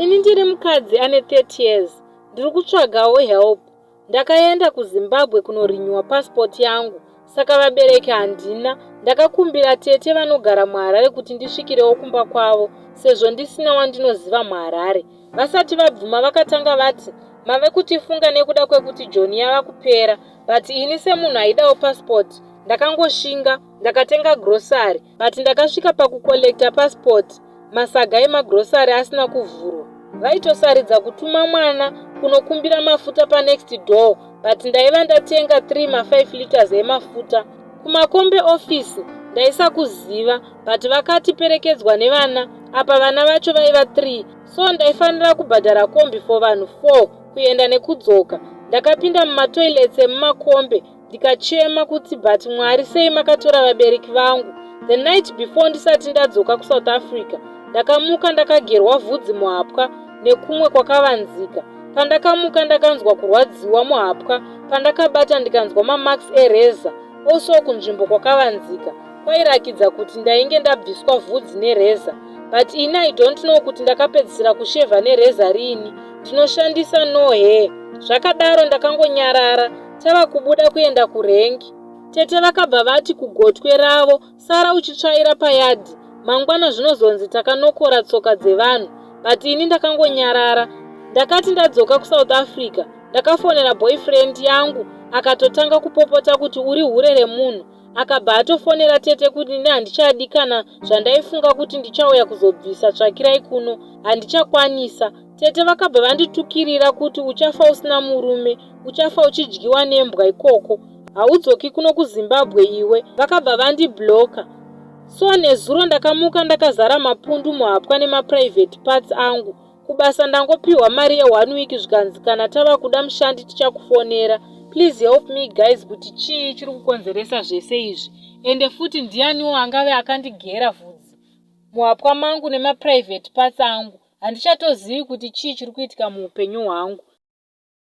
Ini ndiri mukadzi ane 30 years. Ndiri kutsvagawo help. Ndakaenda kuZimbabwe kunorinyuwa passport yangu. Saka vabereki handina. Ndakakumbira tete vanogara muHarare kuti ndisvikirewo kumba kwavo, sezvo ndisina wandinoziva muHarare. Vasati vabvuma vakatanga vati, mave kutifunga nekuda kwekuti John yava kupera. But ini semunhu aidawo passport, ndakangoshinga, ndakatenga grocery. But ndakasvika pakukolekta passport, masaga emagrocery asina kuvhurwa. Vaitosaridza kutuma mwana kunokumbira mafuta panext door, but ndaiva ndatenga 3 liters emafuta. Kumakombe office ndaisa kuziva, but vakatiperekedzwa nevana, apa vana vacho vaiva 3, so ndaifanira kubhadhara kombi for vanhu 4 kuenda nekudzoka. Ndakapinda mumatoilets emumakombe ndikachema kuti but Mwari sei makatora vabereki vangu. The night before ndisati ndadzoka kuSouth Africa, ndakamuka ndakagerwa vhudzi muhapwa nekumwe kwakavanzika. Pandakamuka ndakanzwa kurwadziwa muhapwa, pandakabata ndikanzwa mamax ereza also kunzvimbo kwakavanzika. Kwairakidza kuti ndainge ndabviswa vhudzi nereza, but ini I don't know kuti ndakapedzisira kushevha nereza rini. Ndinoshandisa no hair. Zvakadaro ndakangonyarara. Tava kubuda kuenda kurengi. Tete vakabva vati kugotwe ravo, sara uchitsvaira payadhi. Mangwana zvinozonzi takanokora tsoka dzevanhu. But ini ndakangonyarara. Ndakati ndadzoka kuSouth Africa, ndakafonera boyfriend yangu, akatotanga kupopota kuti uri hure remunhu. Akabva atofonera tete kuti ini handichadi kana zvandaifunga kuti ndichauya kuzobvisa tsvakirai kuno, handichakwanisa. Tete vakabva vanditukirira kuti uchafa usina murume, uchafa uchidyiwa nembwa ikoko, haudzoki kuno kuZimbabwe iwe. Vakabva vandibloka. So nezuro ndakamuka ndakazara mapundu muhapwa nemaprivate parts angu. Kubasa ndangopiwa mari ye1 week zvikanzi kana tava kuda mushandi tichakufonera. Please help me guys kuti chii chiri kukonzeresa zvese izvi. Ende futi ndianiwo angave akandigera vhudzi muhapwa mangu nemaprivate parts angu. Handichatozivi kuti chii chiri kuitika muupenyu hwangu.